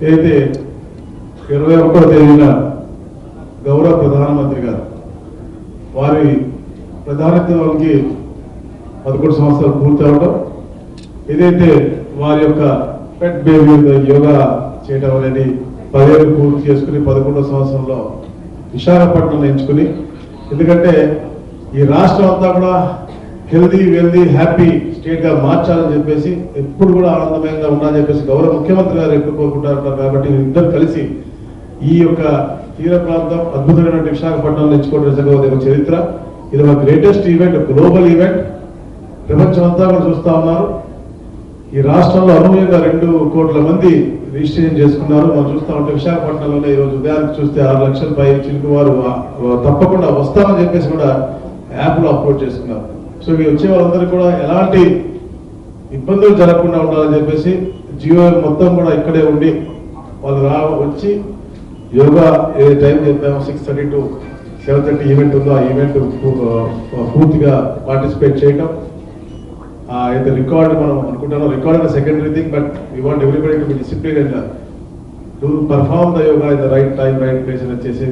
ఏదైతే 21వ తేదీన గౌరవ ప్రధానమంత్రి గారు వారి ప్రధానత్వానికి 11 సంవత్సరాలు పూర్తి అవడం, ఏదైతే వారి యొక్క పెట్ బేబీ యోగా చేయడం అనేది 10 ఏళ్ళు పూర్తి చేసుకుని 11వ సంవత్సరంలో విశాఖపట్నం ఎంచుకుని, ఎందుకంటే ఈ రాష్ట్రం అంతా కూడా హెల్దీ వెల్దీ హ్యాపీ స్టేట్ గా మార్చాలని చెప్పేసి, ఎప్పుడు కూడా ఆనందమయంగా ఉండాలని చెప్పేసి గౌరవ ముఖ్యమంత్రి గారు ఎప్పుడు కోరుకుంటారు. కాబట్టి ఇద్దరు కలిసి ఈ యొక్క తీర ప్రాంతం అద్భుతమైన విశాఖపట్నంలో ఎంచుకోవడం నిజంగా ఒక చరిత్ర. ఇది ఒక గ్రేటెస్ట్ ఈవెంట్, గ్లోబల్ ఈవెంట్, ప్రపంచం అంతా కూడా చూస్తా ఉన్నారు. ఈ రాష్ట్రంలో అనూహ్యంగా 2 కోట్ల మంది రిజిస్ట్రేషన్ చేసుకున్నారు. మనం చూస్తా ఉంటే విశాఖపట్నంలోనే ఈరోజు ఉదయానికి చూస్తే 6 లక్షల పై చిలుకు వారు తప్పకుండా వస్తామని చెప్పేసి కూడా యాప్లో అప్లోడ్ చేసుకున్నారు. సో ఇవి వచ్చే వాళ్ళందరూ కూడా ఎలాంటి ఇబ్బందులు జరగకుండా ఉండాలని చెప్పేసి జియో మొత్తం కూడా ఇక్కడే ఉండి వాళ్ళు వచ్చి యోగా ఏ టైం చెప్పామో 6:30 to 7:30 ఈవెంట్ ఉందో ఆ ఈవెంట్ పూర్తిగా పార్టిసిపేట్ చేయడం. అయితే రికార్డ్ మనం అనుకుంటున్నాం, record is secondary thing, but we want everybody to be discipline and to perform the yoga in the right time right place అని వచ్చేసి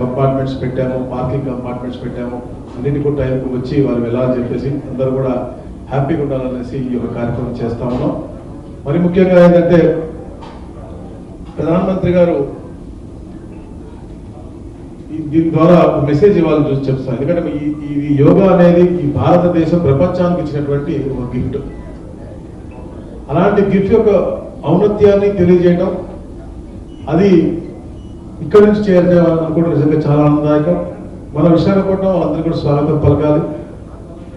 కంపార్ట్మెంట్స్ పెట్టాము, పార్కింగ్ కంపార్ట్మెంట్స్ పెట్టాము, అన్నింటి కూడా టైంకి వచ్చి వాళ్ళు వెళ్ళాలని చెప్పేసి అందరూ కూడా హ్యాపీగా ఉండాలనేసి ఈ యొక్క కార్యక్రమం చేస్తా ఉన్నాం. మరి ముఖ్యంగా ఏంటంటే ప్రధానమంత్రి గారు దీని ద్వారా మెసేజ్ ఇవ్వాలని చూసి చెప్తాను. ఎందుకంటే ఈ యోగా అనేది ఈ భారతదేశం ప్రపంచానికి ఇచ్చినటువంటి ఒక గిఫ్ట్. అలాంటి గిఫ్ట్ యొక్క ఔన్నత్యాన్ని తెలియజేయడం, అది ఇక్కడి నుంచి చేయాలనుకుంటే నిజంగా చాలా ఆనందదాయకం. మన విశాఖపట్నం వాళ్ళందరూ కూడా స్వాగతం పలకాలి.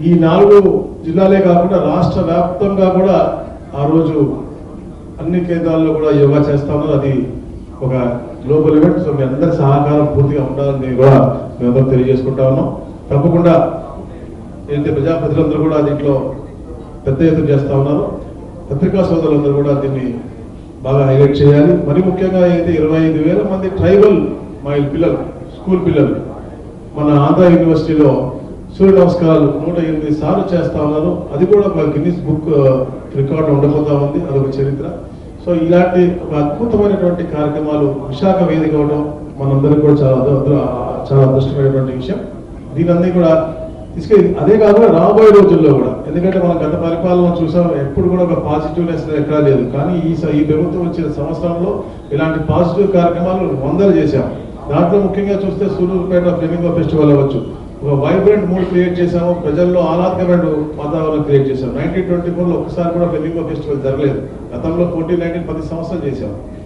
ఈ 4 జిల్లాలే కాకుండా రాష్ట్ర వ్యాప్తంగా కూడా ఆ రోజు అన్ని కేంద్రాల్లో కూడా యోగా చేస్తా ఉన్నారు. అది ఒక గ్లోబల్ ఈవెంట్. సో మీ అందరి సహకారం పూర్తిగా ఉండాలని కూడా మేమందరూ తెలియజేసుకుంటా ఉన్నాం. తప్పకుండా ఏదైతే ప్రజాప్రతినిధులందరూ కూడా దీంట్లో పెద్ద ఎత్తున చేస్తా ఉన్నారు. పత్రికా సోదరులందరూ కూడా దీన్ని బాగా హైలైట్ చేయాలి. మరి ముఖ్యంగా అయితే 25,000 మంది ట్రైబల్ పిల్లలు, స్కూల్ పిల్లలు మన ఆంధ్ర యూనివర్సిటీలో సూర్య నమస్కారాలు 108 సార్లు చేస్తా ఉన్నారు. అది కూడా ఒక గిన్నిస్ బుక్ రికార్డు ఉండబోతా ఉంది, అదొక చరిత్ర. సో ఇలాంటి ఒక అద్భుతమైనటువంటి కార్యక్రమాలు విశాఖ వేదిక అవడం మనందరికీ కూడా చాలా అదృష్టమైనటువంటి విషయం. దీనన్నీ కూడా తీసుకెళ్ళి అదే కాకుండా రాబోయే రోజుల్లో కూడా, ఎందుకంటే మనం గత పరిపాలన చూసాం, ఎప్పుడు కూడా ఒక పాజిటివ్నెస్ ఎక్కడా లేదు. కానీ ఈ ప్రభుత్వం వచ్చిన సంవత్సరంలో ఇలాంటి పాజిటివ్ కార్యక్రమాలు 100 చేశాం. దాంట్లో ముఖ్యంగా చూస్తే సూలూరుపేట ఫ్లెమింగో ఫెస్టివల్ అవ్వచ్చు, ఒక వైబ్రెంట్ మూడ్ క్రియేట్ చేసాము, ప్రజల్లో ఆహ్లాదకరమైన వాతావరణం క్రియేట్ చేసాం. 1924లో ఒక్కసారి కూడా ఫ్లెమింగో ఫెస్టివల్ జరగలేదు. గతంలో 14, 19, 10 సంవత్సరాలు చేశాం.